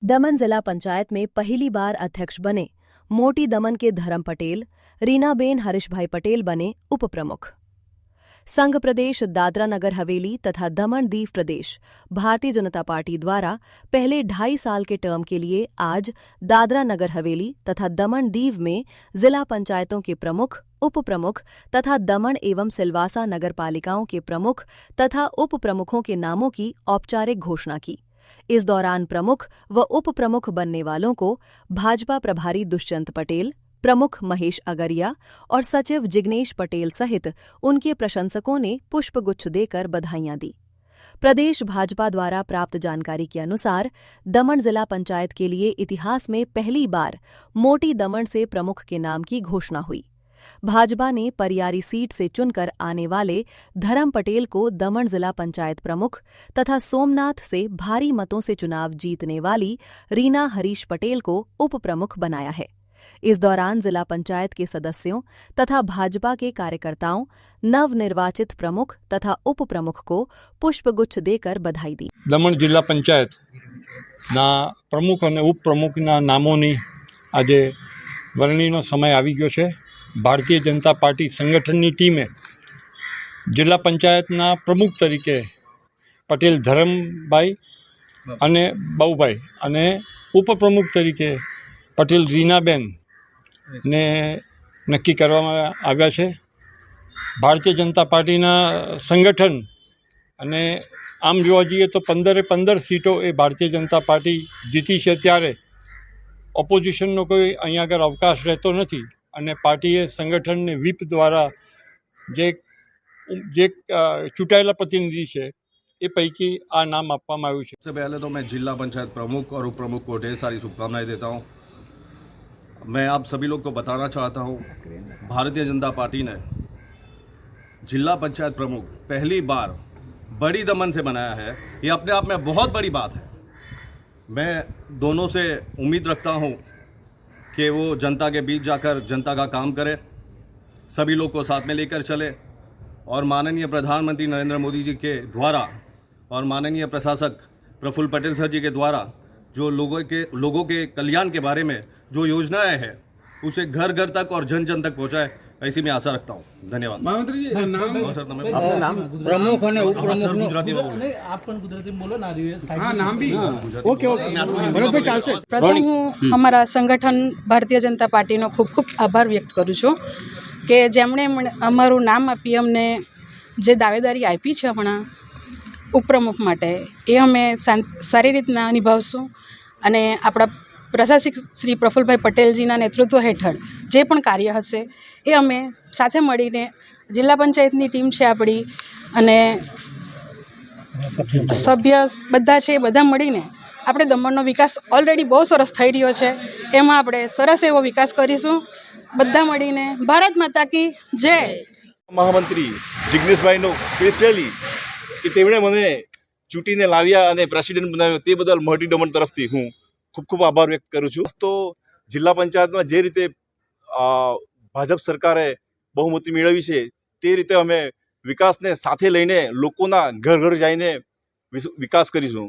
दमन जिला पंचायत में पहली बार अध्यक्ष बने मोटी दमन के धर्म पटेल, रीनाबेन हरीशभाई पटेल बने उप प्रमुख। संघ प्रदेश दादरा नगर हवेली तथा दमन दीव प्रदेश भारतीय जनता पार्टी द्वारा पहले 2.5 साल के टर्म के लिए आज दादरा नगर हवेली तथा दमन दीव में जिला पंचायतों के प्रमुख, उप प्रमुख तथा दमन एवं सिलवासा नगर पालिकाओं के प्रमुख तथा उप प्रमुखों के नामों की औपचारिक घोषणा की। इस दौरान प्रमुख व उप प्रमुख बनने वालों को भाजपा प्रभारी दुष्यंत पटेल, प्रमुख महेश अगरिया और सचिव जिग्नेश पटेल सहित उनके प्रशंसकों ने पुष्पगुच्छ देकर बधाइयां दी। प्रदेश भाजपा द्वारा प्राप्त जानकारी के अनुसार दमन जिला पंचायत के लिए इतिहास में पहली बार मोटी दमन से प्रमुख के नाम की घोषणा हुई। भाजपा ने परियारी सीट से चुनकर आने वाले धर्म पटेल को दमन जिला पंचायत प्रमुख तथा सोमनाथ से भारी मतों से चुनाव जीतने वाली रीना हरीश पटेल को उप प्रमुख बनाया है। इस दौरान जिला पंचायत के सदस्यों तथा भाजपा के कार्यकर्ताओं नवनिर्वाचित प्रमुख तथा उप प्रमुख को पुष्पगुच्छ देकर बधाई दी। दमण जिला पंचायत ना प्रमुख और उप प्रमुखना नामोनी आजे वरણીનો समय આવી ગયો છે। भारतीय जनता पार्टी संगठनની ટીમે જિલ્લા પંચાયતના પ્રમુખ તરીકે પટેલ ધરમભાઈ અને બાઉભાઈ અને ઉપપ્રમુખ તરીકે પટેલ રીનાબેન ને નક્કી કરવામાં આવ્યા છે। ભારતીય જનતા પાર્ટીના સંગઠન અને આમ જોવા જઈએ તો 15 સીટો એ ભારતીય જનતા પાર્ટી જીતી છે, ત્યારે ઓપોઝિશનનો કોઈ અહીંયા આગળ અવકાશ રહેતો નથી અને પાર્ટીએ સંગઠનને વ્હીપ દ્વારા જે ચૂંટાયેલા પ્રતિનિધિ છે એ પૈકી આ નામ આપવામાં આવ્યું છે। सबसे पहले तो मैं जिला पंचायत प्रमुख और उप प्रमुख को ढेर सारी शुभकामनाएं देता हूं। मैं आप सभी लोग को बताना चाहता हूं, भारतीय जनता पार्टी ने जिला पंचायत प्रमुख पहली बार बड़ी दमन से बनाया है। ये अपने आप में बहुत बड़ी बात है। मैं दोनों से उम्मीद रखता हूं कि वो जनता के बीच जाकर जनता का काम करे, सभी लोग को साथ में लेकर चले और माननीय प्रधानमंत्री नरेंद्र मोदी जी के द्वारा और माननीय प्रशासक प्रफुल्ल पटेल सर जी के द्वारा जो लोगों के कल्याण के बारे में जो योजनाएं हैं उसे घर घर तक और जन जन तक पहुंचाए, ऐसी मैं आशा रखता हूँ। धन्यवाद। महामंत्री जी नाम अपना नाम प्रमुख और उप प्रमुख गुजराती आप पण गुजराती बोलो ना हां नाम भी ओके बरोबर ચાલશે। પ્રથમ હું અમારા સંગઠન ભારતીય જનતા પાર્ટીનો ખૂબ ખૂબ આભાર વ્યક્ત કરું છું કે જેમણે અમારું નામ આપી અમને જે દાવેદારી આપી છે હમણાં ઉપપ્રમુખ માટે એ અમે સારી રીતના નિભાવશું અને આપણા પ્રશાસક શ્રી પ્રફુલ્લભાઈ પટેલજીના નેતૃત્વ હેઠળ જે પણ કાર્ય હશે એ અમે સાથે મળીને જિલ્લા પંચાયતની ટીમ છે આપણી અને સભ્ય બધા છે બધા મળીને આપણે દમણનો વિકાસ ઓલરેડી બહુ સરસ થઈ રહ્યો છે, એમાં આપણે સરસ એવો વિકાસ કરીશું બધા મળીને। ભારત માતા की જય। મહામંત્રી જિગ્નેશભાઈનો સ્પેશિયલી કે તેમણે મને ચૂંટીને લાવ્યા અને પ્રેસિડેન્ટ બનાવ્યો તે બદલ મોટી દમણ તરફથી હું ખૂબ ખૂબ આભાર વ્યક્ત કરું છું। તો જિલ્લા પંચાયતમાં જે રીતે ભાજપ સરકારે બહુમતી મેળવી છે તે રીતે અમે વિકાસને સાથે લઈને લોકોના ઘર ઘર જઈને વિકાસ કરીશું।